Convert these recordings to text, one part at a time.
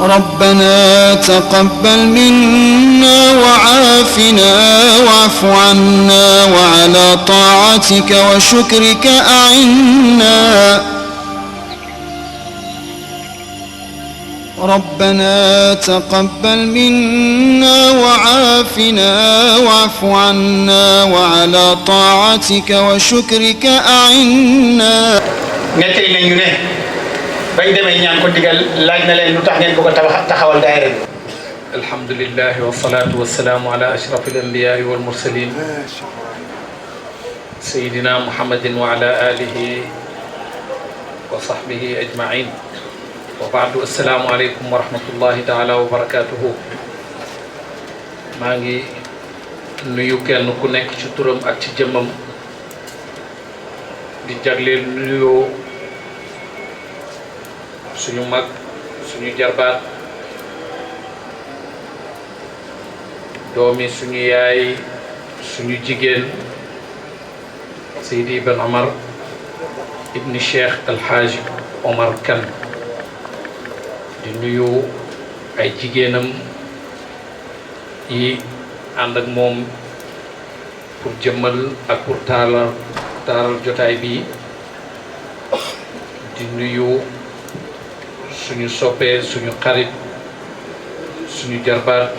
ربنا تقبل منا وعافنا واعف عنا وعلى طاعتك وشكرك أعنا ربنا تقبل منا وعافنا واعف عنا وعلى طاعتك وشكرك أعنا nettali nañu ne bañ demee ñaan ko digal laaj na leen lu tax ngeen bëgg a taxawal daayira bi. alhamdulilah wasalaatu wasalaamu ala ashraf alambiyaai walmursalin sayidina muhammadin wa ala alihi wa sahbihi ajmain wa baadu assalaamu aleykum wa rahmatullahi taala wa barakatuhu. maa ngi nuyu kenn ku nekk ci turam ak ci jëmmam di jagleel nuyoo suñu mag suñu jarbaat doomi suñu yaay suñu jigéen Seydi Ibn Omar ibni Cheikh Alhaji Omar Kane di nuyu ay jigéenam yi ànd ak moom pour jëmmal ak pour taaral jotaay bi di nuyu suñu soppee suñu xarit suñu jarbaat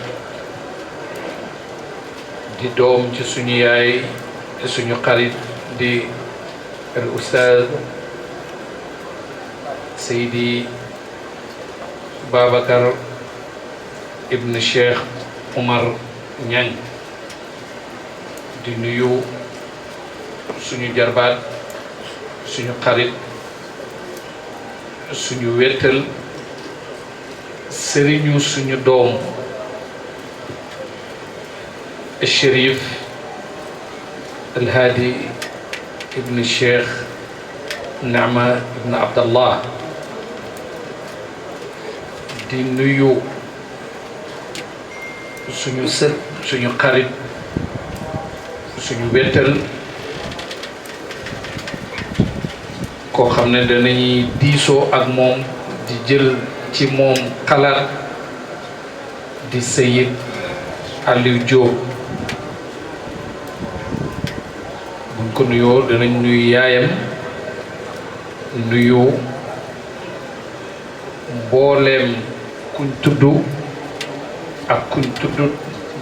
di doom ci suñu yaay suñu xarit di al ustaaz Seydi Babacar ibn Cheikh Omar Niang di nuyu suñu jarbaat suñu xarit suñu wéttal sëriñu suñu doom Chérif Alhaadi ibn Cheikh Naama ibn Abdallah di nuyu suñu sët suñu xarit suñu wéttal koo xam ne danañuy diisoo ak moom di jël ci moom xalaat di Seyid Aliou Diop buñ ko nuyoo danañ nuyu yaayam nuyu mbooleem kuñ tudd ak kuñ tudd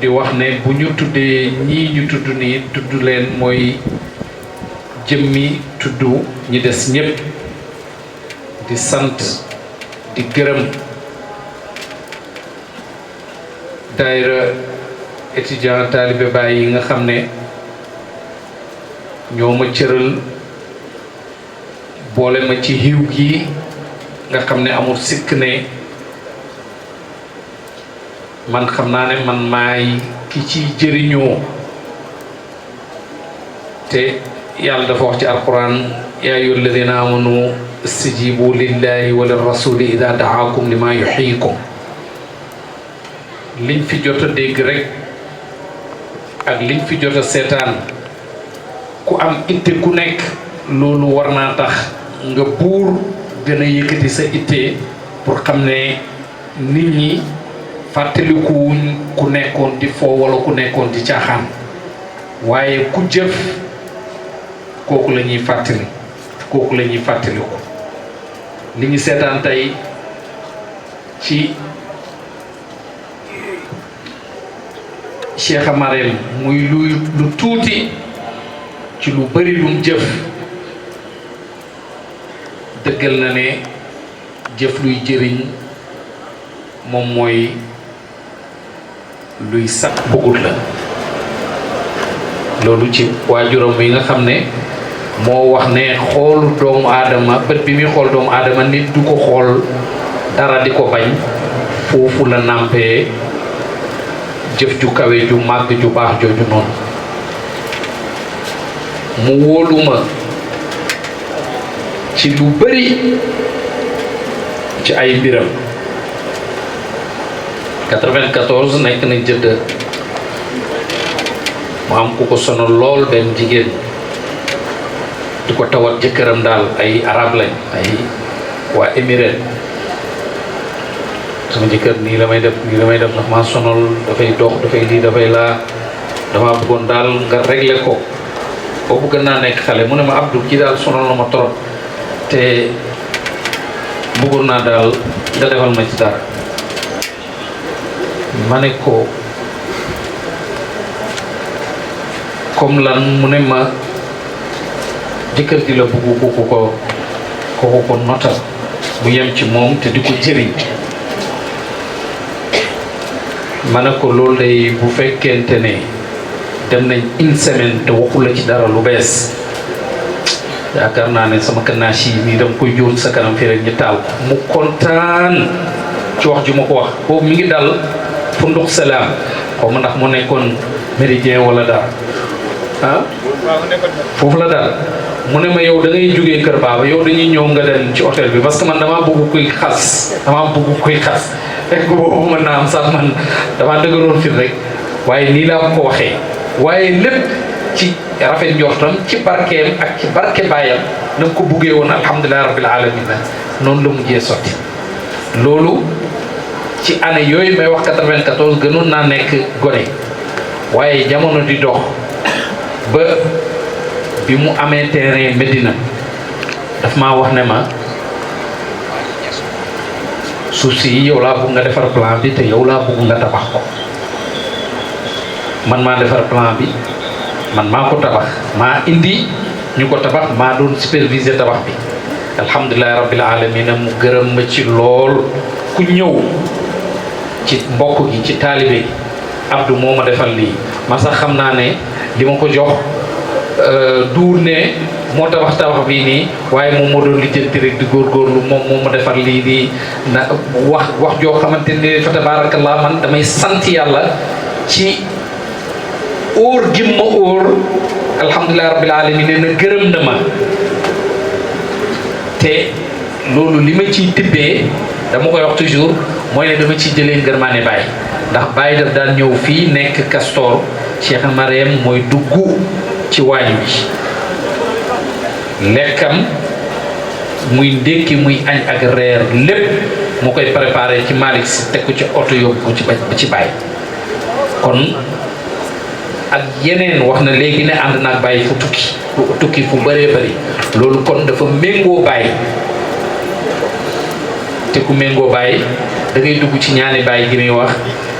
di wax ne bu ñu tuddee ñii ñu tudd nii tudd leen mooy jëmmi tudd ñi des ñépp di sant di gërëm daayira étudiant taalibe Baay yi nga xam ne ñoo ma cëral boole ma ci xiw gi nga xam ne amul sikk ne man xam naa ne man maay ki ci jëriñoo te yàlla dafa wax ci alquran yaa ayyuha alladina amanu istajibu lillahi wa lirrasuli ida daakum lima yuhyikum liñ fi jot a dégg rek ak liñ fi jot a seetaan ku am itte ku nekk loolu war naa tax nga buur gën a yëkkati sa itte pour xam ne nit ñi fàttalikuwuñ ku nekkoon di foo wala ku nekkoon di caaxaan waaye ku jëf kooku la ñuy fàttali kooku la ñuy fàttaliku li ñu seetaan tey ci Cheikh Amarem muy lu tuuti ci lu bari lum jëf dëggal na ne jëf luy jëriñ moom mooy luy sax bëggut la loolu ci waajuram yi nga xam ne moo wax ne xoolu doomu aadama bët bi muy xool doomu aadama nit du ko xool dara di ko bañ foofu la nàmpee jëf ju kawe ju màgg ju baax jooju noonu mu wóoluma ci lu bari ci ay mbiram 94 nekk na Jëdda mu am ku ko sonal lool benn jigéen di ko tawat jëkkëram daal ay arab lañ ay waa Émirats sama jëkkër nii la may def ndax maa sonal dafay dox dafay lii dafay laa dama bëggoon daal nga régler ko boobu gën naa nekk xale mu ne ma Abdou kii daal sonal na ma trop te bëggoon naa daal nga defal ma ci dara ma ne ko comme lan mu ne ma jëkkër ji la bëgg ko notal mu yem ci moom te di ko jëriñ ma ne ko loolu day bu fekkente ne dem nañ une semaine te waxu la ci dara lu bees yaakaar naa ne sama kanaashi yi nii dama koy jóor sa kanam fii rek ñu taal mu kontaan ci wax ji ma ko wax boobu mi ngi dal fu ndox salaam xaw ma ndax mu nekkoon méridien wala dara ah foofu la daal mu ne ma yow da ngay jógee kër baaba yow dañuy ñëw nga dem ci hôtel bi parce que man damaa bëgg kuy xas fekk boobu mën naa am sax man damaa dëgëroon fit rek waaye nii laa ko waxee waaye lépp ci rafet njortam ci barkeem ak ci barke baayam na ko buggee woon alhamdulilah rabbil alamin noonu la mujjee sotti loolu ci année yooyu may wax 94 gënoon naa nekk gone waaye jamono di dox ba bi mu amee terrain Medina daf maa wax ne ma suuf si yow laa bëgg nga defar plan bi te yow laa bëgg nga tabax ko man maa defar plan bi man maa ko tabax maa indi ñu ko tabax maa doon superviser tabax bi alhamdulilah rabbil alamin mu gërëm ma ci lool ku ñëw ci mbokk gi ci taalibe gi Abdou moo ma defal lii ma sax xam naa ne li ma ko jox duur ne moo tabax bii nii waaye moom moo doon lijjanti rek di góorgóorlu moom moo ma defar lii nii na wax joo xamante ne fa tabarakallah man damay sant yàlla ci óor gim ma óor alhamdulilah rabbil alamin ne na gërëm na ma te loolu li ma ciy tibbee dama koy wax toujours mooy ne dama ciy jëlee ngërmaane Baye ndax Baye daf daan ñëw fii nekk Castor Cheikh Mariam mooy dugg ci waañ bi lekkam muy ndékki muy añ ak reer lépp mu koy préparé ci Malick si teg ko ci oto yóbbu ko ci Baye kon ak yeneen wax na léegi ne ànd naag Baye fu tukki fu bëree bëri loolu kon dafa méngoo Baye te ku méngoo Baye da ngay dugg ci ñaani Baye gi muy wax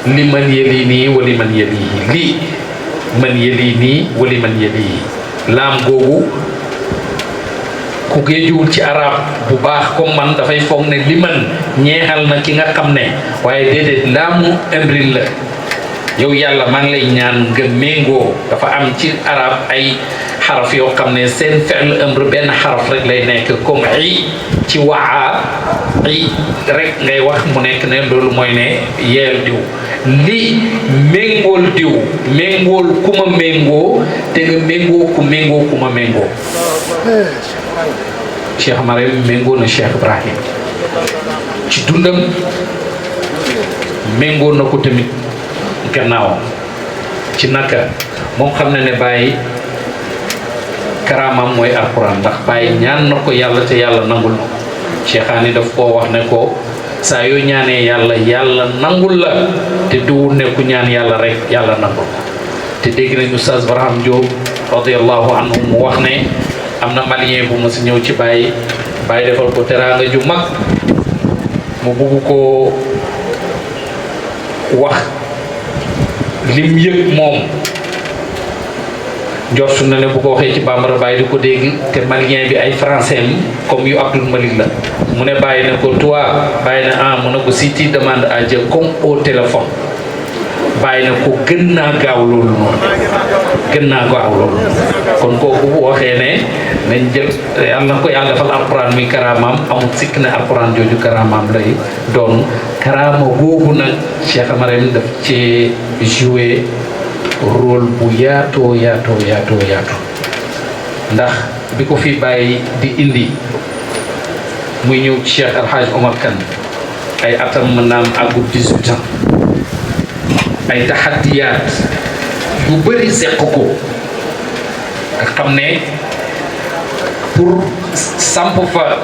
li man yëlii nii wali man yëlii lii man yëlii nii wali man yëlii laam googu ku géejuwul ci arab bu baax comme man dafay foog ne li man ñeexal na ki nga xam ne waaye déedéet laamu imril la yow yàlla maa ngi lay ñaan nga méngoo dafa am ci arab ay xaraf yoo xam ne seen fi'l amr benn xaraf rek lay nekk comme i ci waa i rek ngay wax mu nekk ne loolu mooy ne yeel diw li méngool diw méngool ku ma méngoo te nga méngoo ku ma méngoo Cheikh Mariam méngoo na Cheikh Ibrahim ci dundam méngoo na ko tamit gannaawam ci naka moom xam na ne Baye karaamam mooy alquran ndax Baye ñaan na ko yàlla te yàlla nangul na ko Cheikhaani daf koo wax ne ko saa yoo ñaanee yàlla nangul la te duwul ne ku ñaan yàlla rek yàlla nangul ko te dégg nañu Oustaz Barham Diop radiyallahu anhu mu wax ne am na malien bu ma si ñëw ci Baye defal ko teraanga ju mag mu bugg ko wax lim yëg moom njortu na ne bu ko waxee ci bambara Baye di ko dégg te malien bi ay français comme yu Abdoul Malik la mu ne Baye ne ko toi Baye ne mu ne ko si tu demandes à Dieu comme au téléphone Baye ne ko gën naa gaaw loolu noonu gën naa gaaw loolu kon kooku bu waxee ne nañ jël yàlla na ko yàlla defal alquran muy karaamaam amul sikk ne alquran jooju karaamaam lay doon karaama googu nag Cheikh Mariam daf ci joué rôle bu yaatoo ndax bi ko fi Baye di indi muy ñëw ci Cheikh El Hadj Omar Kane ay atam mën naa am àggu 18 ans ay taxadiyaat yu bëri seq ko nga xam ne pour samp fa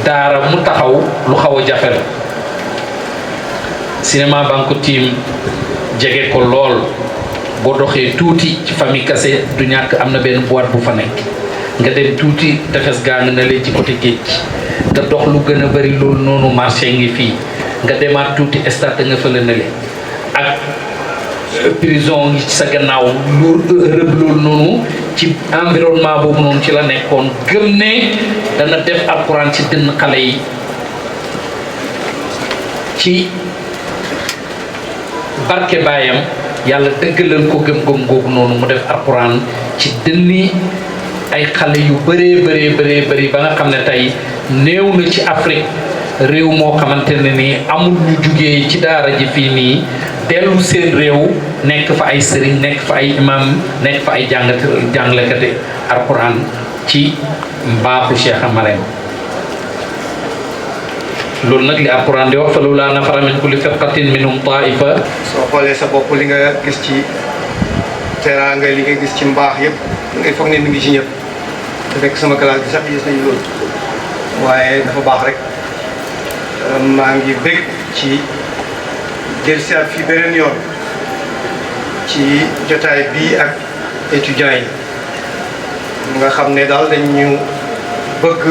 daara mu taxaw lu xaw a jafe la cinéma baa ngi ko tiim jege ko lool boo doxee tuuti ci famille Kassé du ñàkk am na benn boîte bu fa nekk nga dem tuuti tefes gaa nga ne leen ci côté géej nga dox lu gën a bari loolu noonu marché ngi fii nga demaat tuuti stade nga fa la ne leen ak prison ngi ci sa gannaaw lu rëb loolu noonu ci environnement boobu noonu ci la nekkoon gëm ne dana def alxuraan ci dënn xale yi ci barke baayam yàlla dëggalal ko gëm-gëm googu noonu mu def alxuraan ci dënni ay xale yu bëree bëri ba nga xam ne tey néew na ci Afrique réew moo xamante ne nii amul ñu jugee ci daara ji fii nii dellu seen réew nekk fa ay sëriñ nekk fa ay imam nekk fa ay jàngalekate alxuraan ci mbaaxu Cheikh Marème loolu nag li alxuraan di wax fa lawlaa nafara min kulli firqatin minhum taifa. soo xoolee sa bopp li nga gis ci teraanga li nga gis ci mbaax yëpp ngay foog ne mi ngi ci ñëpp te fekk sama classe bi sax gis nañu loolu waaye dafa baax rek maa ngi bég ci dellusiwaat fii beneen yoon ci jotaay bii ak étudiants yi nga xam ne daal dañ ñu bëgg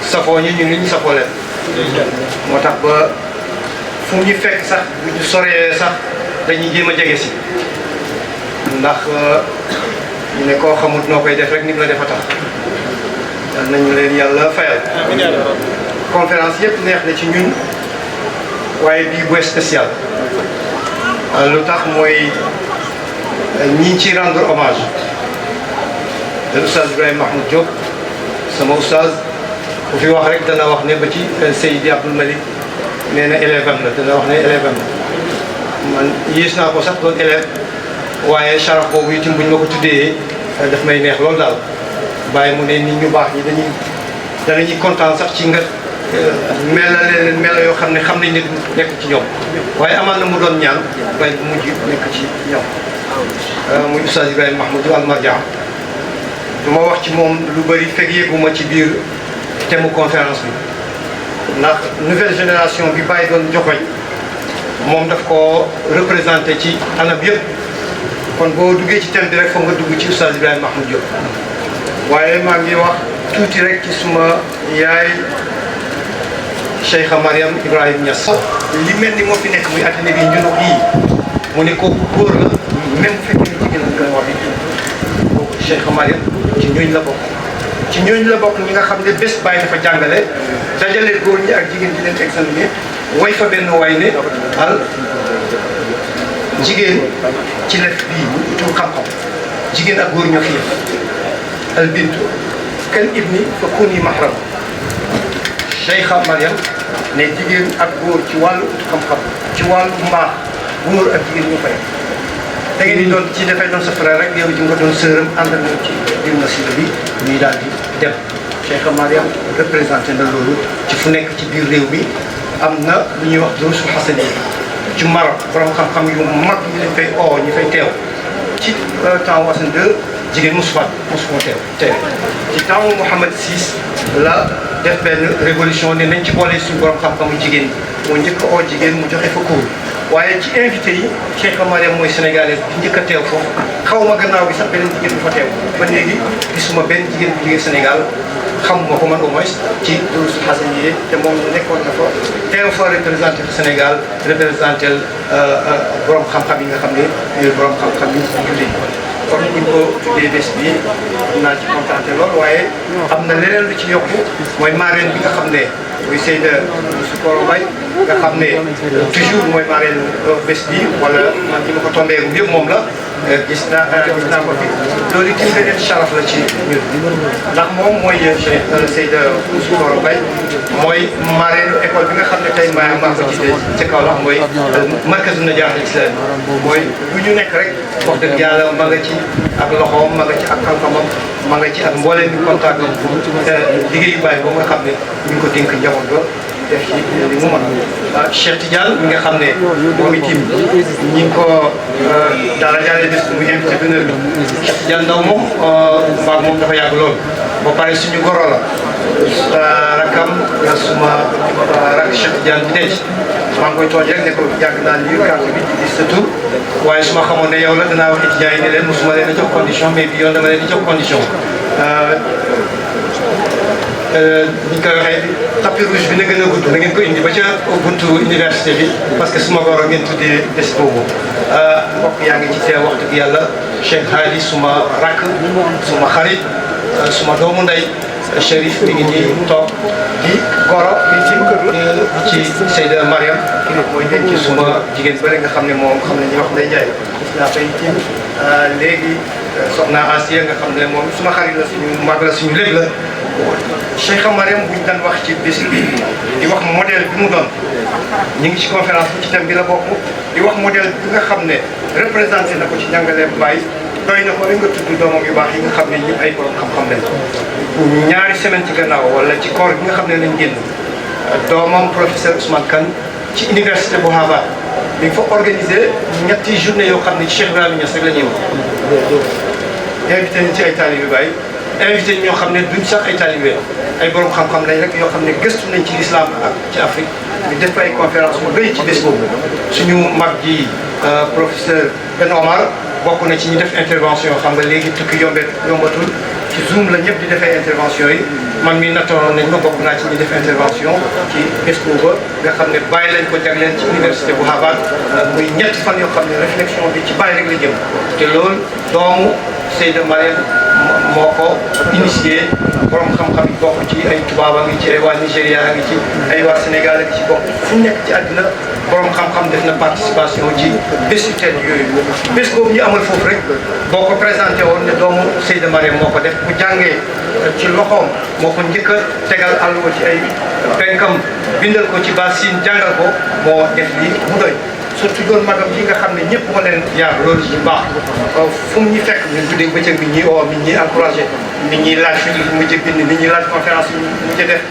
safoo ñi ñu nit ñu safoo leen moo tax ba fu ñu fekk sax bu ñu soree sax dañuy jéem a jege si ndax ñu ne koo xamut noo koy def rek nit la defa tax dal nañu leen yàlla fayal conférence yëpp neex na ci ñun waaye bii bu spécial lu tax mooy ñi ci rendre hommage de oustaz Ibrahima Mahmoud Diop sama oustaz bu fi wax rek dana wax ne ba ci Seydi Abdoul Malik nee na élève am la dana wax ne élève am la man yées naa ko sax doon élève waaye charaf boobu itam bu ñu ma ko tuddee daf may neex loolu daal bàyyi mu ne nit ñu baax ñi danañuy kontaan sax ci nga mela leen mela yoo xam ne xam nañ ne nekk ci ñoom waaye amaan na mu doon ñaan bay bu mujj nekk ci ñoom muy oustaz Ibrahima Mahmoud Al-Marjan du ma wax ci moom lu bëri fekk yëguma ci biir thème conférence bi ndax nouvelle génération bi bàyyi doon joxoñ moom daf ko représenté ci anam yëpp kon boo duggee ci thème bi rek foog nga dugg ci oustaz Ibrahima Mahmoud Diop waaye maa ngi wax tuuti rek ci suma yaay Cheikha Mariam Ibrahim Niass li mel ni moo fi nekk muy atelier bi ñun yii mu ne kooku góor la même bu fekkee jigéen la gën a wax kooku Cheikha Mariam ci ñooñ la bokk ci ñooñ la bokk ñi nga xam ne bés bàyyi dafa jàngale dajale góor ñi ak jigéen di leen examiner way fa benn way ne al jigéen ci lef bii mu utul xam-xam jigéen ak góor ñoo fi yëf al bintu kan ibni fa kuni mahram Cheikha Mariam ne jigéen ak góor ci wàllu xam-xam ci wàllu mbaax góor ak jigéen ñu fay da ngeen di doon ci dafay doon sa frère rek yow ji nga doon sëram àndal na ci biir masiba bi ñuy daal di dem Cheikha Mariam représenté na loolu ci fu nekk ci biir réew mi am na lu ñuy wax durusul xasani ci Maroc borom xam-xam yu mag ñu leen fay oo ñu fay teew ci temps Hassan II jigéen mosu koo teew ci temps Mohammed VI la def benn révolution ne nañ ci boole suñu borom xam-xamu jigéen moo njëkk a oo jigéen mu joxe fa cours waaye ci invité yi Cheikha Mariam mooy sénégalaise bi njëkk a teew foofu xaw ma gannaaw bi sax beneen jigéen bu fa teew ba léegi gisuma benn jigéen bu jógee Sénégal xamuma ko man au moins ci durusul xasaniye te moom nekkoon na fa teew fa représenté fa Sénégal représenté borom xam-xam yi nga xam ne ñooy borom xam-xam yi jullit kon ñu ko tuddee bés bi am naa ci kontaan lool waaye am na leneen lu ci yokku mooy marraine bi nga xam ne muy Seyda Soukoro Mbaye nga xam ne toujours mooy marraine bés bi wala man ñi ma ko tombé yëpp moom la gis naa ko fi loolu itam beneen charaf la ci ñun ndax moom mooy Seyda Soukoro Mbaye mooy marraine école bi nga xam ne tey maa ko jiite ci kaw la mooy markazu Najah al-Islam mooy lu ñu nekk rek wax dëgg yàlla ma nga ci ak loxoom ma nga ci ak xam-xamam ma nga ci ak mbooleem bi contact pour liggéeyu bàyyi boobu nga xam ne ñu ngi ko dénk njaboot ba def ci li mu mën Cheikh Tidiane mi nga xam ne moom itam ñi ngi ko daala jaale bés muy invité d'honneur bi Cheikh Tidiane Ndaw moom maag moom dafa yàgg lool ba pare suñu goro la rakam suma rak Cheikh Tidiane bi denc maa ngi koy tooj rek ne ko yàgg naa lire carte bi di sa tur waaye su ma xamoon ne yow la danaa wax étudiants yi ne leen mosuma leen a jox condition mais bi yoon dama leen di jox condition ni ñu koy waxee tapis rouge bi na gën a gudd na ngeen ko indi ba ca buntu université bi parce que suma goro ngeen tuddee bés boobu mbokk yaa ngi ci teew wax dëgg yàlla Cheikh Hadi suma rakk suma xarit suma doomu ndey Chérif mi ngi nii toog di goro ci Seyda Mariam mooy denc suma jigéen bëri nga xam ne moom xam ne ñuy wax Ndeye Ndiaye gis naa fay tim léegi soxna Asiya nga xam ne moom suma xarit la suñu mag la suñu lépp la Cheikha Mariam buñ daan wax ci bés bi di wax modèle bi mu doon ñu ngi ci conférence bi ci thème bi la bokk di wax modèle bi nga xam ne représenté na ko ci njàngaleem Baye doy na ko rek nga tudd doomam yu baax yi nga xam ne ñëpp ay borom xam-xam lañ ñaari semaine ci gannaaw wala ci koor bi nga xam ne lañ génn doomam professeur Ousmane Kane ci université bu Harvard bi fa organisé ñetti journée yoo xam ne ci Cheikh Ibrahima Niass rek la ñuy wax invité nañ ci ay talibé Baye invité ñoo xam ne duñ sax ay talibé ay borom xam-xam lañ rek yoo xam ne gëstu nañ ci l'islam ak ci Afrique ñu def ay conférence bu rëy ci bés boobu suñu mag ji professeur Ben Omar bokk na ci ñu def intervention xam nga léegi tukki yombatul ci Zoom la ñëpp di defee intervention yi man mi nattoon nañ ma bokk naa ci ñu def intervention ci bés boobu nga xam ne Baye lañ ko jagleel ci université bu Harvard muy ñetti fan yoo xam ne réflexion bi ci Baye rek la jëm te loolu doomu Seyda Mariam moo ko initié borom xam-xam yi bokk ci ay tubaab a ngi ci ay waa Nigéria a ngi ci ay waa Sénégal a ngi ci bokk fu nekk ci àddina borom xam-xam def na participation ci bés yu tedd yooyu bés boobu ñu amal foofu rek boo ko présenté woon ne doomu Seyda Mariam moo ko def bu jàngee ci loxoom moo ko njëkk a tegal àlluwa ci ay penkam bindal ko ci basin jàngal ko moo def li mu doy surtout doon magam yi nga xam ne ñëpp moo leen yar loolu ci baax fu mu ñu fekk ñun tuddee bëccëg bi ñuy oo nit ñi encouragé nit ñi laaj fi mu mujj bind nit ñi laaj conférence yi mu mujj def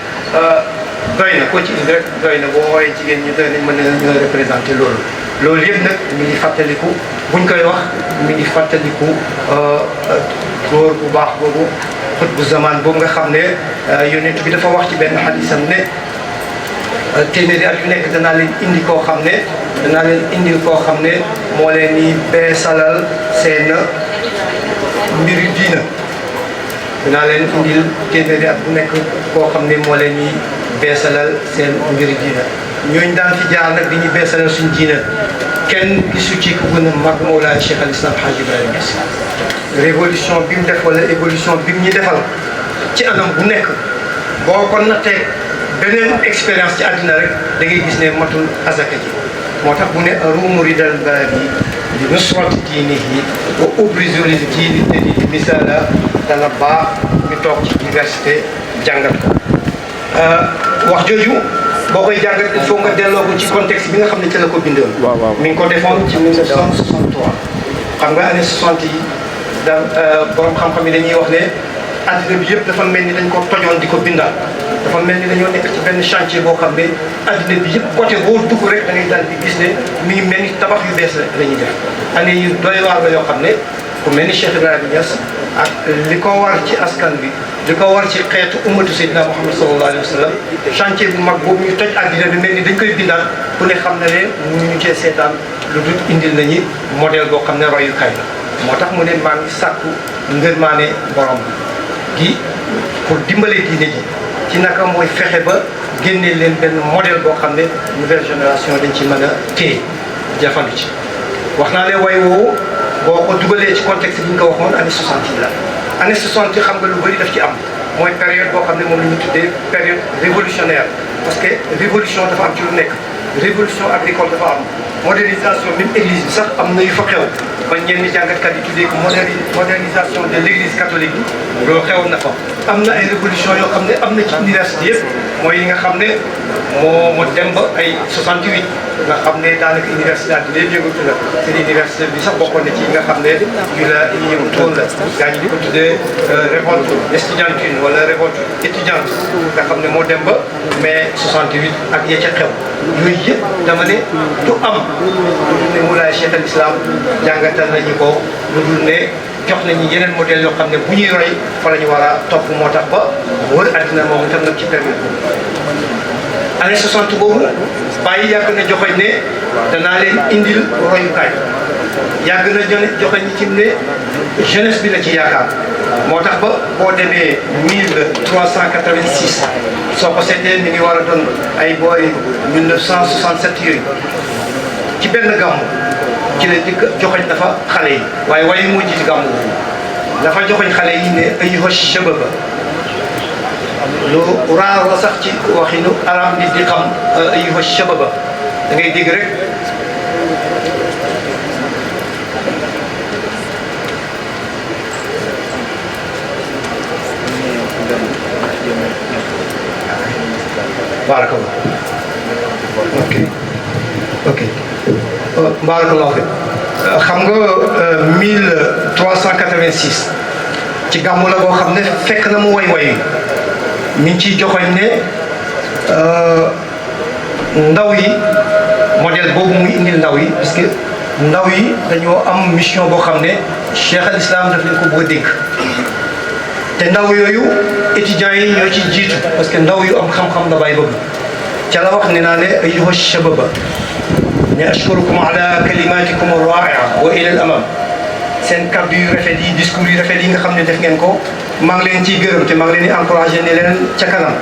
doy na koo ci indi rek doy na boo wooyee jigéen ñi doy nañ mën na ñu représenté loolu loolu yëpp nag mi ngi fàttaliku buñ koy wax mi ngi fàttaliku góor bu baax boobu xut bu zaman boobu nga xam ne yonent bi dafa wax ci benn xadisam ne téeméeri at yu nekk danaa leen indi koo xam ne moo leen di beesalal seen mbiru diina danaa leen indil téeméeri at bu nekk koo xam ne moo leen di beesalal seen mbiru diina ñooñu daan fi jaar nag di ñu beesalal suñ diina kenn gisu ci ku gën a mag Mawlaay Cheikh al Islam Hadj Ibrahima Niass révolution bi mu def wala évolution bi mu ñu defal ci anam bu nekk boo ko nattee beneen expérience ci àddina rek da ngay gis ne matul azaka ji moo tax bu ne arumu ridal baabi di nusrati diinihi wa ubrizu lil diini te di misaala dana baax ñu toog ci université jàngat ko wax jooju boo koy jàngat il faut nga delloo ko ci contexte bi nga xam ne ci la ko bindoon mi ngi ko defoon ci 1963 xam nga année 60 yi da borom xam-xam yi dañuy wax ne addina bi yëpp dafa mel ni dañ ko tojoon di ko bindaal dafa mel ni dañoo nekk ci benn chantier boo xam ne addina bi yëpp côté boo dugg rek da ngay daal di gis ne mi ngi mel ni tabax yu bees la ñuy def année yu doy waar la yoo xam ne ku mel ni Cheikh Ibrahima Niass ak li ko war ci askan bi li ko war ci xeetu ummatu Seydina Muhammad sallallahu alayhi wa sallam chantier bu mag boobu ñu toj addina bi mel ni dañ koy bindaal ku ne xam ne ne ñu cee seetaan lu dul indil nañu modèle boo xam ne royukaay la moo tax mu ne maa ngi sàkku ngërmaane borom gi pour dimbale diine ji ci naka mooy fexe ba génnee leen benn modèle boo xam ne nouvelle génération dañ ci mën a téye jafandu ci wax naa ne way woowu boo ko dugalee ci contexte bi ñu ko waxoon année 60 yi la année 60 xam nga lu bëri daf ci am mooy période boo xam ne moom la ñu tuddee période révolutionnaire parce que révolution dafa am ci lu nekk révolution agricole dafa am modernisation même église bi sax am na yu fa xew ba ñenn jàngatkat yi tuddee ko modernisation de l' église catholique bi loolu xewoon na fa am na ay révolution yoo xam ne am na ci université yëpp mooy yi nga xam ne moo dem ba ay 68 nga xam ne daanaka université àddina yëpp yëngatu la seen université bi sax bokkoon na ci yi nga xam ne yu la yëngutoon la gaa ñi di ko tuddee révolte estudiantine wala révolte étudiante nga xam ne moo dem ba mai 68 ak ya ca xew yooyu yëpp dama ne du am lu dul ne Mawlaay Cheikh al Islam jàngatal nañu ko lu dul ne jox nañu yeneen modèle yoo xam ne bu ñuy roy fa la ñu war a topp moo tax ba wër àddina moom itam nag ci période boobu année 60 boobu bàyyi yàgg na joxoñ ne danaa leen indil royukaay yàgg na joxoñ ñi ci ne jeunesse bi la ci yaakaar moo tax ba boo demee 1386 soo ko seetee mi ngi war a doon ay boori 1967 yooyu ci benn gàmmu ci la dikk joxoñ dafa xale yi waaye wayu moo jiiti gàmmu dafa joxoñ xale yi ne ayyuha shababa lu raar la sax ci waxinu arab nit di xam ayyuha shababa da ngay dégg rek barakallah ok barakallah xam nga 1386 ci gàmmu la boo xam ne fekk na mu way mi ngi ciy joxoñ ne ndaw yi modèle boobu muy indil ndaw yi parce que ndaw yi dañoo am mission boo xam ne Cheikh al Islam daf leen ko bëgg a dénk te ndaw yooyu étudiants yi ñoo ci jiitu parce que ndaw yu am xam-xam la bàyyi bëgg ca la wax ne naa ne ayyuha shababa ne ashkurukum ala kalimatikum ar-ra'i'a wa ila al-amam seen kàddu yu rafet yi discours yu rafet yi nga xam ne def ngeen ko maa ngi leen ciy gërëm te maa ngi leen di encouragé ne leen ca kanam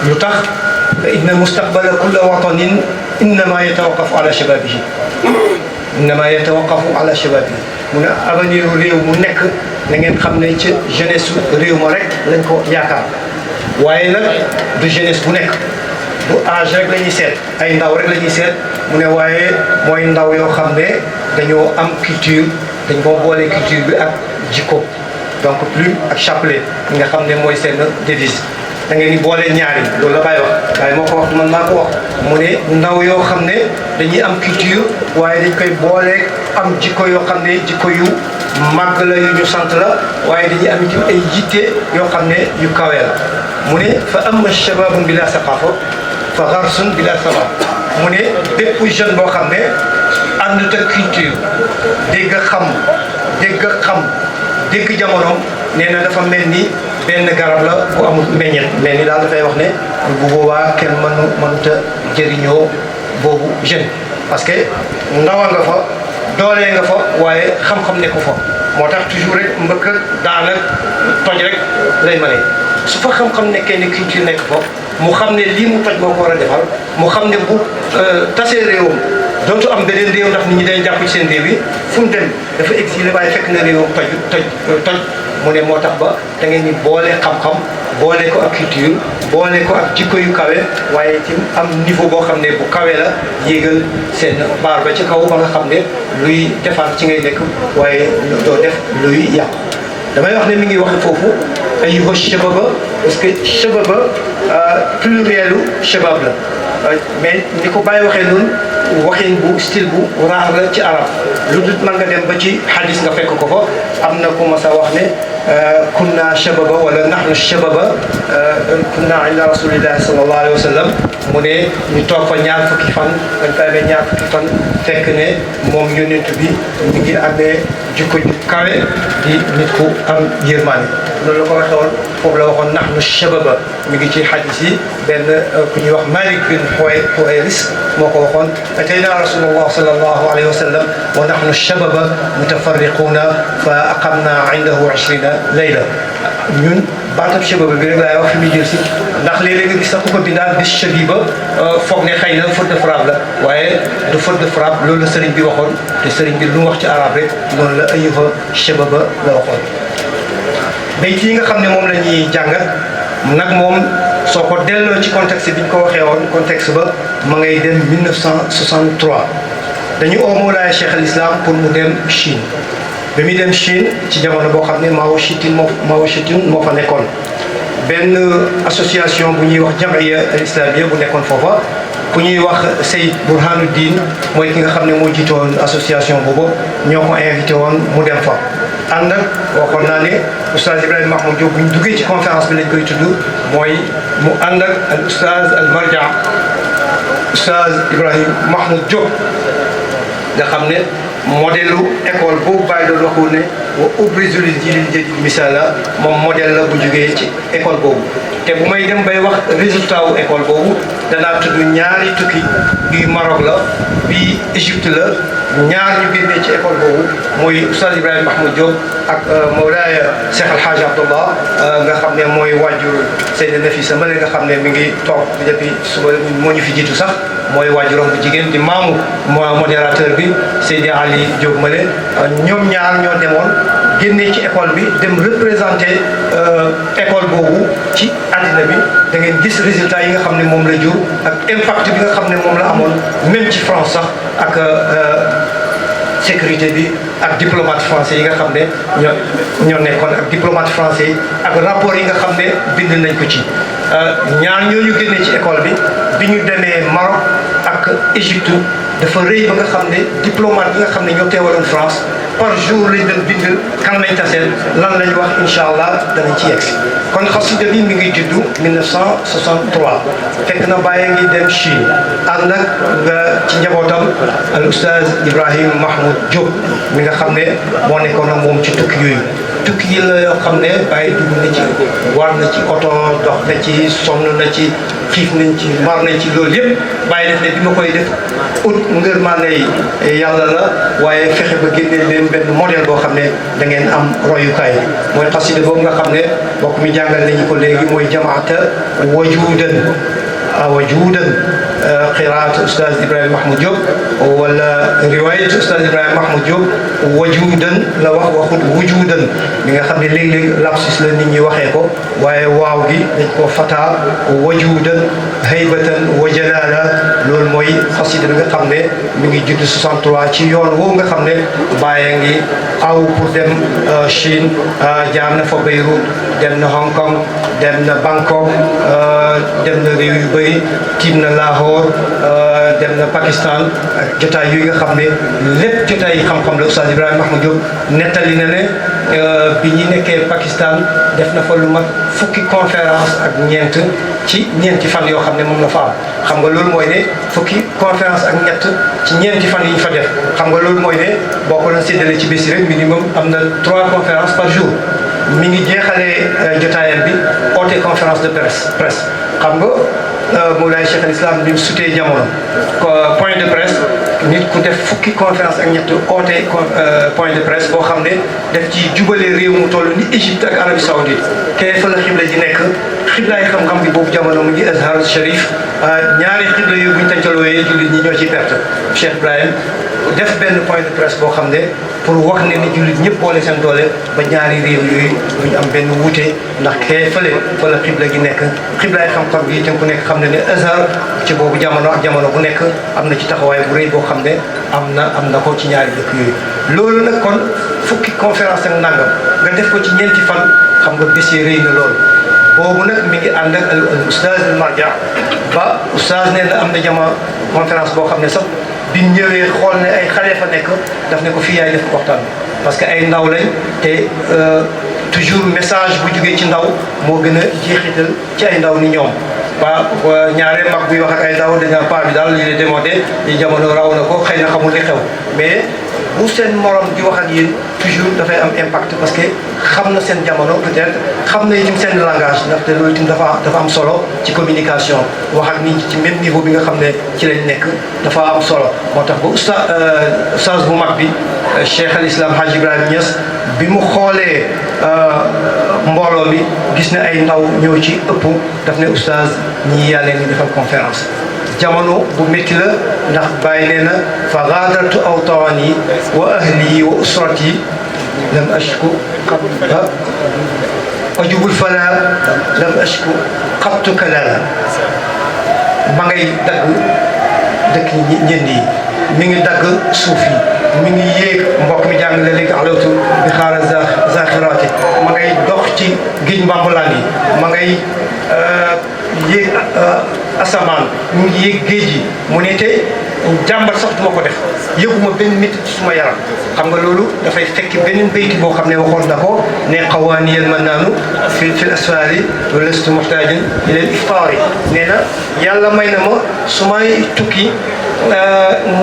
lu tax fa inna mustaqbala kulla watanin innama yatawaqqafu ala shababihi innama yatawaqqafu ala shababihi mu ne avenir réew mu nekk na ngeen xam ne ca jeunesse réew ma rek lañ ko yaakaar waaye nag du jeunesse bu nekk du âge rek la ñuy seet ay ndaw rek la ñuy seet mu ne waaye mooy ndaw yoo xam ne dañoo am culture dañ ko boole culture bi ak jikko donc plume ak chapelet nga xam ne mooy seen devise da ngeen di boole ñaari loolu la bàyyi wax waaye moo ko wax man maa ko wax mu ne ndaw yoo xam ne dañuy am culture waaye dañ koy boole am jikko yoo xam ne jikko yu màgg la yu ñu sant la waaye dañuy am itam ay jitte yoo xam ne yu kawe la mu ne fa amma shababun bila saqafa fa gharsun bila sabab mu ne bépp jeune boo xam ne àndut ak culture dégg xam dégg jamonoom nee na dafa mel ni benn garab la bu amul meññet mel ni daal dafay wax ne bu boobaa kenn mënut a jëriñoo boobu jeune parce que ndawa nga fa doolee nga fa waaye xam-xam ne ko fa moo tax toujours rek mbëkk daana toj rek lay mënee su fa xam-xam nekkee ne culture nekk fa mu xam ne lii mu toj moo ko war a defal mu xam ne bu tasee réewam dootu am beneen réew ndax nit ñi day jàpp ci seen réew yi fu mu dem dafa exilé waaye fekk na réewam toj mu ne moo tax ba da ngeen ni boole xam-xam boole ko ak culture boole ko ak jikko yu kawe waaye ci am niveau boo xam ne bu kawe la yéegal seen baar ba ci kaw ba nga xam ne luy defar ci ngay nekk waaye doo def luy yàqu damay wax ne mi ngi wax foofu ayyuha shababa parce que shababa plurielu shabab la mais ni ko bàyyi waxee noonu waxin bu style bu raar la ci arab lu dul mën nga dem ba ci hadis nga fekk ko fa am na ku ma sa wax ne kunna shababa wala nahnu shababa kunna inda rasulillahi sallallahu alayhi wa sallam mu ne ñu toog fa ñaar fukki fan dañ fa amee ñaar fukki fan fekk ne moom yonent bi mi ngi amee jikko ju kawe di nit ku am yërmaane loolu la ko waxee woon foofu la waxoon nahnu shababa mi ngi ci hadis yi benn ku ñuy wax Malik bin Huwayris moo ko waxoon atayna rasulullah sallallahu alayhi wa sallam wa nahnu shababa mutafarriquna fa aqamna indahu 20 layla ñun baatab shababa bi rek laay wax fi muy jël si ndax léeg-léeg nga gis sax ku ko bindaal bis shabiba foog ne xëy na faute de frappe la waaye du faute de frappe loolu la sëriñ bi waxoon te sëriñ bi lu mu wax ci arab rek noonu la ayyuha shababa la waxoon bayt yi nga xam ne moom la ñuy jàngat nag moom soo ko delloo ci contexte bi ñu ko waxee woon contexte ba ma ngay dem 1963 dañu oo Mawlaaya Cheikh al Islam pour mu dem Chine ba muy dem Chine ci jamono boo xam ne Mao Tse-tung moo fa nekkoon benn association bu ñuy wax Jamiya al Islamiyya bu nekkoon foofa ku ñuy wax Seyd Burhanuddin mooy ki nga xam ne moo jiitoon association boobu ñoo ko invité woon mu dem fa ànd ak waxoon naa ne oustaz Ibrahima Mahmoud Diop bu ñu duggee ci conférence bi lañ koy tudd mooy mu ànd ak al oustaz al marja oustaz Ibrahima Mahmoud Diop nga xam ne modèle école boobu bàyyi doon waxu ne wa ubrizu lil jadid misala moom modèle la bu jógee ci école boobu te bu may dem bay wax résultat wu école boobu danaa tudd ñaari tukki bii Maroc la bii Égypte la ñaar ñu génnee ci école boobu mooy Oustaz Ibrahima Mahmoud Diop ak Mawlaaya Cheikh El Hadj Abdallah nga xam ne mooy wàjjur Seyda Nafisa Male nga xam ne mi ngi toog depuis suba moo ñu fi jiitu sax mooy wàjjuram bu jigéen di maamu modérateur bi Seydi Ali Diop Male ñoom ñaar ñoo demoon génnee ci école bi dem représenter école boobu ci àddina bi da ngeen gis résultat yi nga xam ne moom la jur ak impact bi nga xam ne moom la amoon même ci France sax ak sécurité bi ak diplomate français yi nga xam ne ñoo nekkoon ak diplomate français yi ak rapport yi nga xam ne bind nañ ko ci ñaar ñooñu génnee ci école bi ñu demee Maroc ak Égypte dafa rëy ba nga xam ne diplomate yi nga xam ne ñoo teewaloon France par jour lañ doon bind kan lañ taseel lan lañ wax incha allah danañ ci yegg si kon xasida bi mi ngi juddu 1963 fekk na bàyyi ngi dem Chine ànd ak nga ci njabootam al oustaz Ibrahima Mahmoud Diop mi nga xam ne moo nekkoon ak moom ci tukki yooyu tukki yi la yoo xam ne bàyyi dugg na ci war na ci oto dox na ci sonn na ci xiif nañ ci mar nañ ci loolu yëpp bàyyi def ne bi ma koy def ut ngërmaande yàlla la waaye fexe ba génnee leen benn modèle boo xam ne da ngeen am royukaay mooy xasida boobu nga xam ne bokk mi jàngal nañu ko léegi mooy jamaata wajuudan qiraat Oustaz Ibrahima Mahmoud Diop wala riwaayat Oustaz Ibrahima Mahmoud Diop wajuudan la wax waxut wujuudan li nga xam ne léeg-léeg lapsus la nit ñi waxee ko waaye waaw gi dañ ko fataa wajuudan haybatan wa jalaala loolu mooy xasida bi nga xam ne mi ngi judd 63 ci yoon woowu nga xam ne bàyyi ngi aw pour dem Chine jaar na fa Beyrouth dem na Hong Kong dem na Bangkok dem na réew yu bëri tiim na Lahore dem na Pakistan ak jotaay yooyu nga xam ne lépp jotaay yi xam-xam la Oustaz Ibrahima Mahmoud Diop nettali na ne bi ñu nekkee Pakistan def na fa lu mat fukki conférence ak ñeent ci ñeenti fan yoo xam ne moom la fa am xam nga loolu mooy ne fukki conférence ak ñett ci ñeenti fan yi ñu fa def xam nga loolu mooy ne boo ko doon séddale ci bés rek minimum am na 3 conférences par jour mi ngi jeexalee jotaayam bi oote conférence de presse xam nga Moulay Cheikh al Islam bi mu sutee jamono point de presse nit ku def fukki conférence ak ñett oote point de presse boo xam ne def ci jubale réew mu toll ni Égypte ak Arabie Saoudite kee fa la xibla ji nekk xiblaay xam-xam bi boobu jamono mu ngi Azhar Sharif ñaari xibla yu buñ tàncalooyee jullit ñi ñoo ciy perte Cheikh Ibrahim def benn point de presse boo xam ne pour wax ne ni jullit ñëpp boole seen doole ba ñaari réew yooyu duñ am benn wuute ndax kee fële fa la xibla gi nekk xiblaay xam-xam bi itam ku nekk xam ne ne Azhar ci boobu jamono ak jamono bu nekk am na ci taxawaay bu rëy boo xam ne am na ko ci ñaari dëkk yooyu loolu nag kon fukki conférence ak nangam nga def ko ci ñeenti fan xam nga bés yi rëy na loolu boobu nag mi ngi ànd ak al oustaz al marja ba oustaz nee na am na jama conférence boo xam ne sax bi ñëwee xool ne ay xale fa nekk daf ne ko fii yaay def waxtaan parce que ay ndaw lañ te toujours message bu jógee ci ndaw moo gën a jeexital ci ay ndaw ni ñoom ba ñaare mag buy wax ak ay ndaw dañaa paa bi daal li démonté yi jamono raw na ko xëy na xamul li xew mais bu seen morom di wax ak yéen toujours dafay am impact parce que xam na seen jamono peut-être xam na itam seen langage ndaxte loolu itam dafa am solo ci communication wax ak nit ñi ci même niveau bi nga xam ne ci lañ nekk dafa am solo moo tax ba oustaz bu mag bi Cheikh al Islam Hadj Ibrahima Niass bi mu xoolee mbooloo mi gis na ay ndaw ñëw ci ëpp daf ne oustaz ñii yàlla ngi defal conférence jamono bu métti la ndax bàyyi nee na fa gaadartu awtaani wa ahli wa usrati lam ashku ajubul fala lam ashku xabtu kalala ma ngay dagg dëkk ñënd yi mi ngi dagg suuf yi mi ngi yéeg mbokk mi jàng la léegi alawtu bi xaara zaxiraati ma ngay dox ci géej mbambulaan yi ma ngay yéeg asamaan mu ngi yéeg géej yi mu ne te jàmbat sax duma ko def yëguma benn nit ci suma yaram xam nga loolu dafay fekk beneen bayti boo xam ne waxoon na ko ne xawaaniyal man naanu fi asfaari wa lastu muxtaajin ila al iftaari nee na yàlla may na ma su may tukki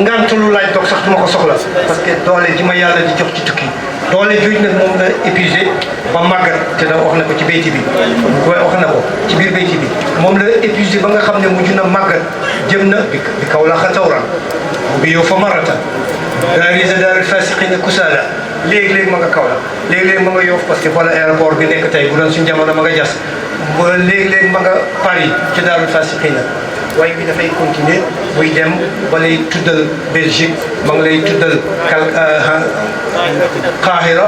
ngant lu laaj doog sax duma ko soxla parce que doole ji ma yàlla di jox ci tukki doole jooju nag moom la épuisé ba màggat te da wax na ko ci bayti bi wax na ko ci biir bayti bi moom la épuisé ba nga xam ne mujj na màggat jëm na bi kaw la xatawran bi yow fa marata réalisa daal fasiqina kusala léegi-léegi ma nga kaw la léegi-léegi ma nga Yoff parce que voilà aéroport bi nekk tey bu doon suñu jamono ma nga jas ba léegi-léegi ma nga Paris ci daarul fasiqina waaye bi dafay continuer buy dem ba lay tuddal Belgique ma ngi lay tuddal Qahira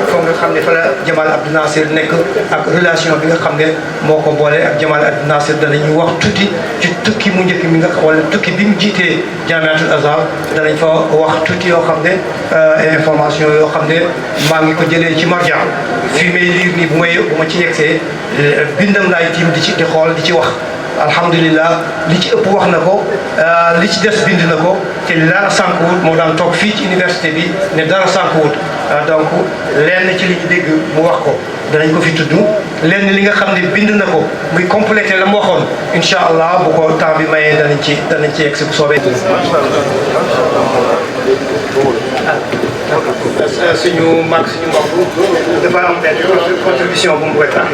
foo nga xam ne fa la Jamal Abdou Nasser nekk ak relation bi nga xam ne moo ko boole ak Jamal Abdou Nasser danañu wax tuuti ci tukki mu njëkk mi nga wala tukki bi mu jiitee Jamiatul Azhar danañ fa wax tuuti yoo xam ne information yoo xam ne maa ngi ko jëlee ci Marja fii may lire nii bu ma ci yegsee bindam laay tiim di xool di ci wax alhamdulilah li ci ëpp wax na ko li ci des bind na ko te dara sànkuwut moo daan toog fii ci université bi ne dara sànkuwut donc lenn ci li ñu dégg mu wax ko danañ ko fi tudd lenn li nga xam ne bind na ko muy complété la mu waxoon incha allah bu ko temps bi mayee danañ ci yegg si bu soobee. suñu mag suñu mbokk dafa am benn contribution bu mu koy tax.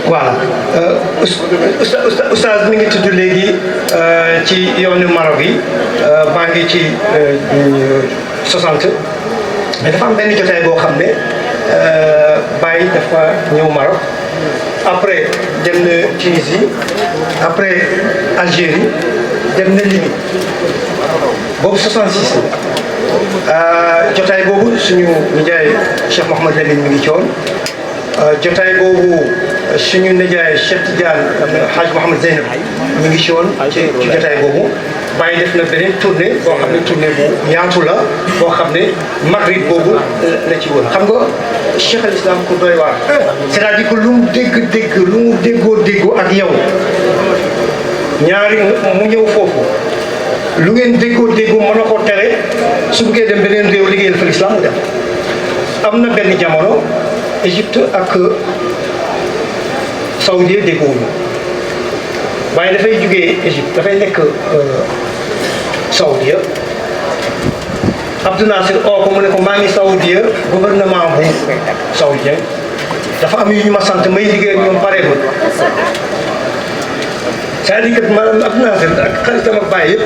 voilà oustaz mi ngi tudd léegi ci yoonu Maroc yi maa ngi ci 60 mais dafa am benn jotaay boo xam ne Baye dafa ñëw Maroc après dem na Tunisie après Algérie dem na Libye boobu 66 jotaay boobu suñu nijaay Cheikh Mouhamad Lamine mi ngi ci woon jotaay boobu suñu nijaay Cheikh Tidiane Hadj Mouhamad Zeynab mi ngi ci woon ci jotaay boobu Baye def na beneen tournée boo xam ne tournée bu yaatu la boo xam ne Maghrib boobu la ci woon xam nga Cheikh al Islam ku doy waar c'est-à-dire que lu mu dégg lu mu déggoo ak yow ñaari mu ñëw foofu lu ngeen déggoo mën na ko tere su bëggee dem beneen réew liggéeyal fa l'islam mu dem am na benn jamono Égypte ak Saoudi déggoowuñu waaye dafay jugee Égypte dafay nekk Saoudi Abdou Nasser oo ko mu ne ko maa ngi Saoudi gouvernement bu saoudien dafa am yu ñu ma sant may liggéey ñoom pareegul c'est-à-dire que maanaam Abdou Nasser ak xaritam ak Baye yëpp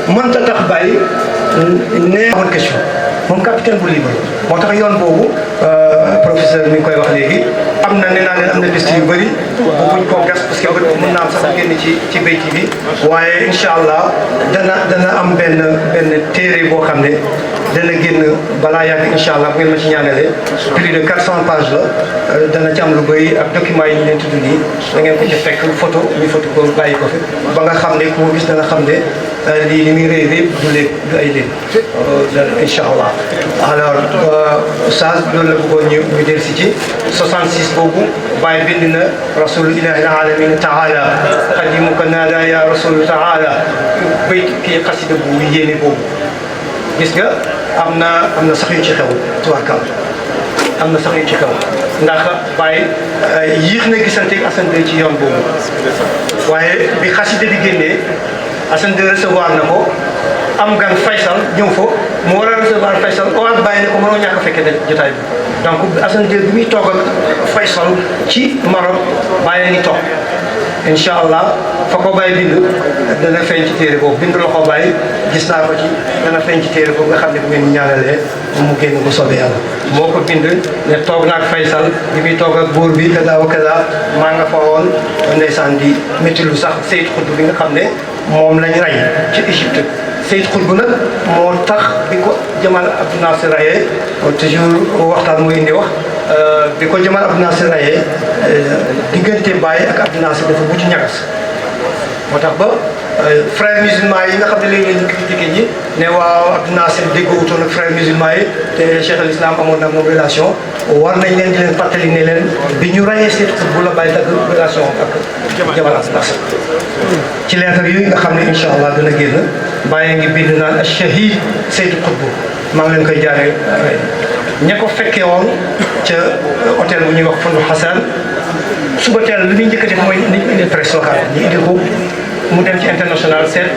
mënta tax Baye nee woon question moom capitaine bu libre moo tax yoon boobu professeur mi ngi koy wax léegi am na nee naa leen am na piste yu bëri buñ koo gas parce que mën naa am sax génn ci bayti bi waaye incha allah dana am benn téere boo xam ne dana génn balaa yàgg incha allah bu ngeen ma ci ñaanalee plus de 400 pages la dana ci am lu bëri ak documents yi ñu leen tudd nii da ngeen ko ci fekk photo ñu photo ko bàyyi ko fi ba nga xam ne ku gis dana xam ne lii li muy rëy rëy du ay léeb incha allah alors oustaz loolu la bëggoon ñu del si ci 66 boobu Baye bind na rasulu ilahi alamin taala xadimuka naada ya rasulu taala bayt kii xasida bu yéene boobu gis nga am na sax yu ci xew tubaarkal am na sax yu ci xew ndax Baye yéex na gisante ak Assane Deye ci yoon boobu waaye bi xasida bi génnee Assane Deye recevoir na ko am gan Faysal ñëw fa mu war a recevoir Faysal owaat Baye ne ko mënoo ñàkk a fekke jotaay bi donc Assane Deye bi muy toog ak Faysal ci Maroc Baye ngi toog incha allah fa ko Baye bind dana feeñ ci téere boobu bind la ko Baye gis naa ko ci dana feeñ ci téere boobu nga xam ne bu ngeen ñaanalee mu génn bu soobee yàlla moo ko bind ne toog naag Faysal bi muy toog ak buur bi kaza wa kaza maa nga fa woon ndeysaan di métti lu sax Seyd Xutb bi nga xam ne moom lañ rey ci Égypte Seyd Xutb nag moo tax bi ko Jamal Abdou Nasser rayee toujours waxtaan mooy indi wax bi ko Jamal Abdou Nasser rayee diggante Baye ak Abdou Nasser dafa mujj ñagas moo tax ba frères musulmans yi nga xam ne léegi ñu critiqué ñi ne waaw Abdou Nasser déggoowutoon ak frères musulmans yi te Cheikh al Islam amoon na moom relation war nañ leen di leen fàttali ne leen bi ñu rayee Seyd Qutb la bàyyi dagg relation ak Jamal Nasser ci lettre yooyu nga xam ne incha allah dana génn bàyyi ngi bind naan ash-shahid Seyd Qutb maa ngi leen koy jaaree ña ko fekkee woon ca hôtel bu ñuy wax Fondu Hassan suba teel li muy njëkk a def mooy nañ ko indil presse locale ñu indil ko mu dem ci international seet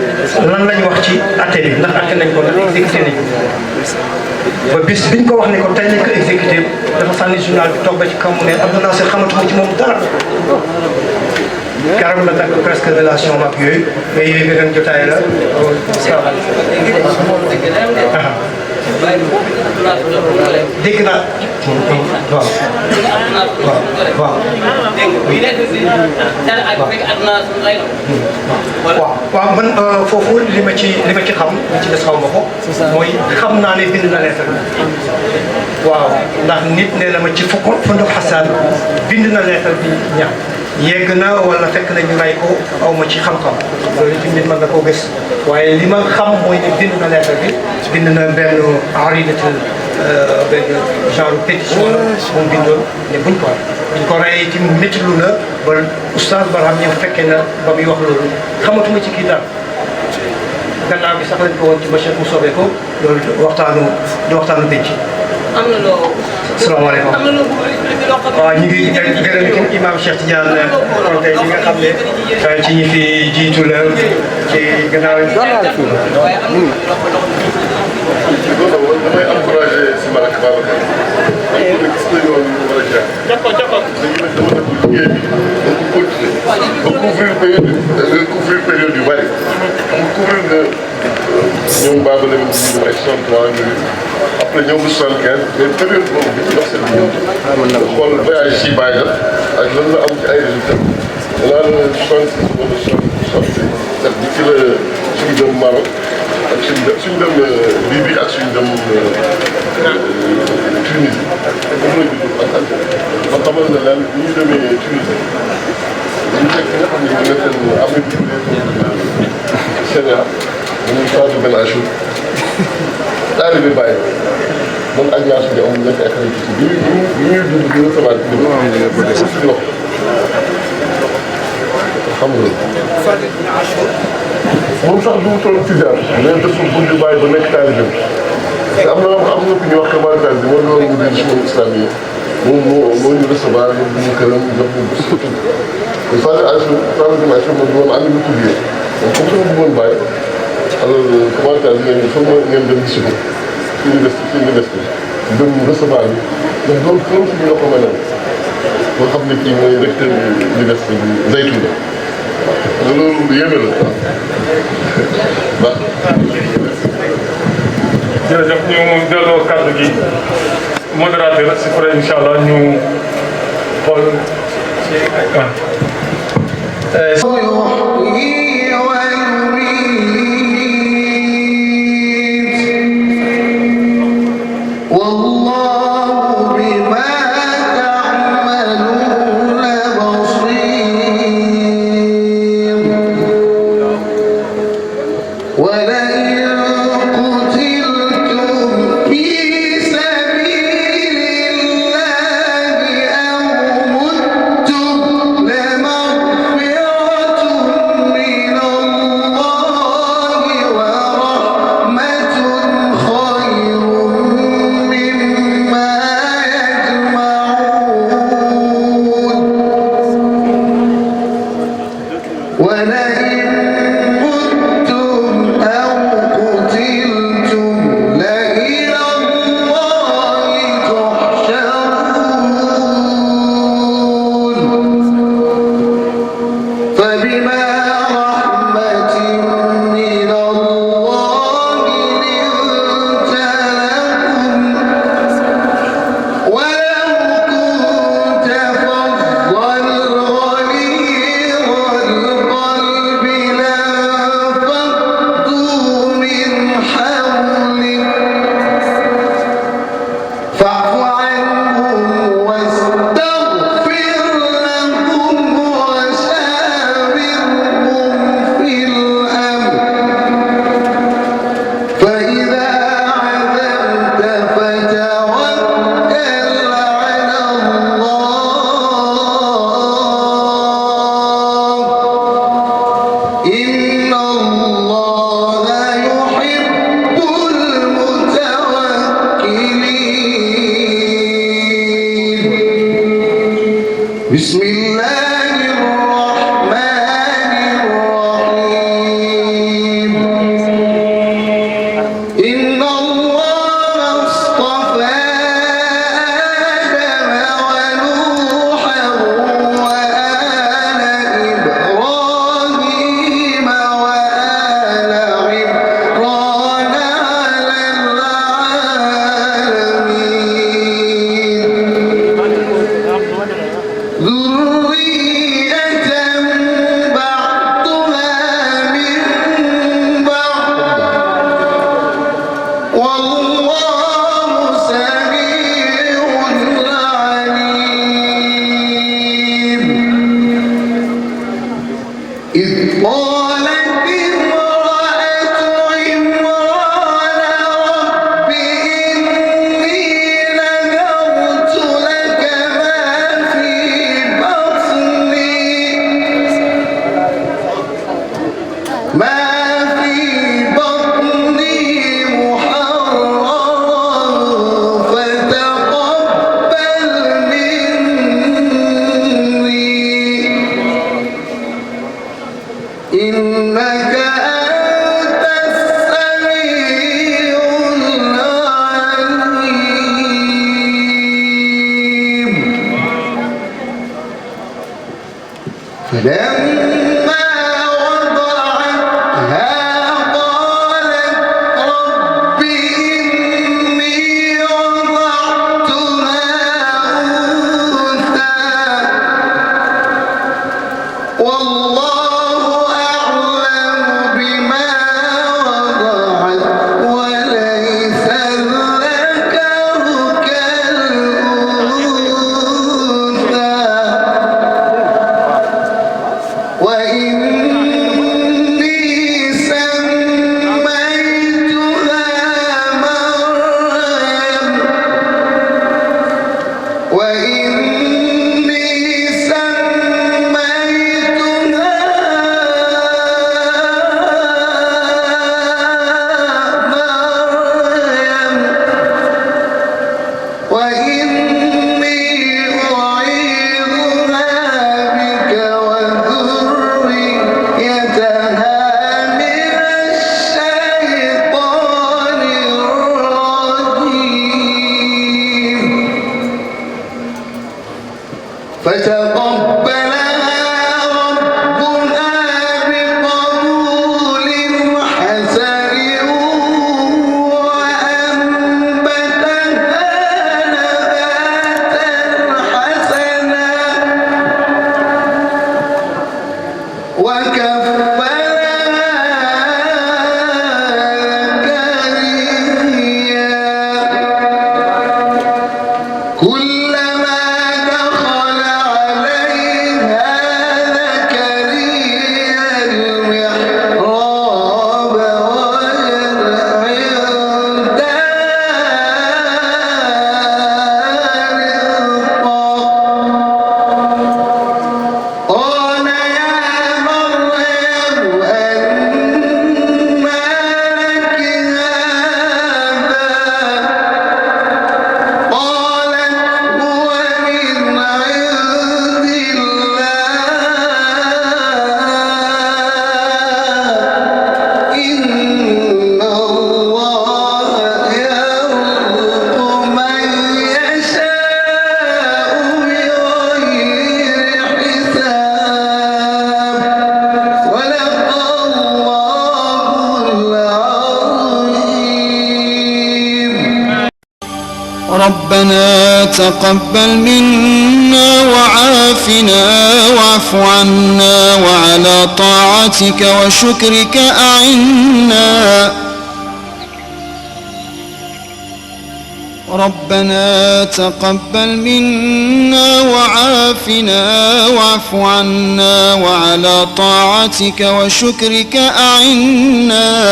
lan lañ wax ci atte bi ndax atte nañ ko ndax exécuté nañ ko ba bis biñ ko wax ne ko tey nañ ko exécuté dafa sànni journal bi toog ba ci kaw mu ne Abdou Nasser xamatuma ci moom dara keroog la takk presque relation ak yooyu mais yooyu beneen jotaay la dégg naa waaw waaw waaw man foofu li ma ci xam li ci des xaw ma ko mooy xam naa ne bind na lettre waaw ndax nit nee na ma ci Fondu Hassan bind na lettre bi ñaar yegg na wala fekk na ñu ray ko aw ma ci xam-xam loolu ci nit mën na koo gis waaye li ma xam mooy ne bind na lettre bi bind na benn aridatul benn genre pétition la moom bindoon ne buñ ko rey ci méttilu na ba oustaz Barham ñëw fekkee na ba muy wax loolu xamatuma ci kii daal gannaaw bi sax lañ ko woon ci Bachir mu soobee ko loolu waxtaanu penc am na loo. salaamaaleykum am na loo bëgg a expliqué loo xam ne. waaw ñu ngi gërëm imam Cheikh Tidiane Konté ñi nga xam ne ci ñi fi jiitu la ci gannaaw yi. waaye am na loo damay encouragé si Malak Babacar. am na gis nañu woon ñu war a jaar. léegi nag dama def liggéey bi dañ ko continuer ba couvrir période yu bëri. xam nga couvrir nga ñoom Baba la ñu ay 63 minutes après ñëw ba 75 mais période boobu bi ci dox seen diggante. nga xool voyage si bàyyi la ak lan la am ci ay résultats. danaa la 66 wala 67 bi ci la suñu dem Maroc ak suñu dem Libye ak suñu dem Tunisie. moom la ñu ak ma xamal ne lan bi ñu demee Tunisie dañu fekk nga xam ne ñu nekkoon Amérique du Sénégal dañuy changé benn ajout taalibe bàyyi man ak ñaar suñu amul nekk ak ci bi ñuy dund di recevoir ci loxo xam nga moom sax du mu toll ci jaar mais dafa bëgg bàyyi ba nekk taalibe te am na ku ñuy wax Kamal Tall bi mooy loolu mu di suñu islam yi moom moo ñu recevoir ñu ñu këram jox ñu bés te changement moom moom ànd ñu tuddee donc comme sama bëggoon bàyyi alors Kamal Tall bi ngeen dem gis ko ci université dem ñu recevoir bi donc loolu loolu suñu la ko mënal boo xam ne kii mooy recteur bi université bi Zaytouna waaw loolu yéeme la waaw. jërëjëf ñu delloo kàddu gi modérateur si pare incha allah ñu xool واستغفر لهم وشاورهم بسم الله الرحمن الرحيم إن الله اصطفى آدم ونوحا وآل إبراهيم وآل عمران على العالمين ذرية بعضها من بعض والله سميع عليم إذ قالت امرأة عمران رب إني نذرت لك ما في بطني محررا فتقبل مني إنك أنت السميع العليم فلما وضعتها قالت رب إني وضعتها أنثى والله أعلم بما وضعت وليس الذكر كالأنثى وإني سميتها مريم وإني سميتها مريم وإني أعيذها بك وذريتها من الشيطان الرجيم فتقبلها ربنا بقبول حسن وأنبتها نباتا حسنا وكفلها زكريا كلما دخل عليها زكريا المحراب وجد عندها رزقا قال يا مريم أنى لك هذا قالت هو من عند الله إن الله يرزق من يشاء بغير حساب صدق الله العظيم ربنا تقبل منا وعافنا واعف عنا وعلى طاعتك وشكرك أعنا ربنا تقبل منا وعافنا واعف عنا وعلى طاعتك وشكرك أعنا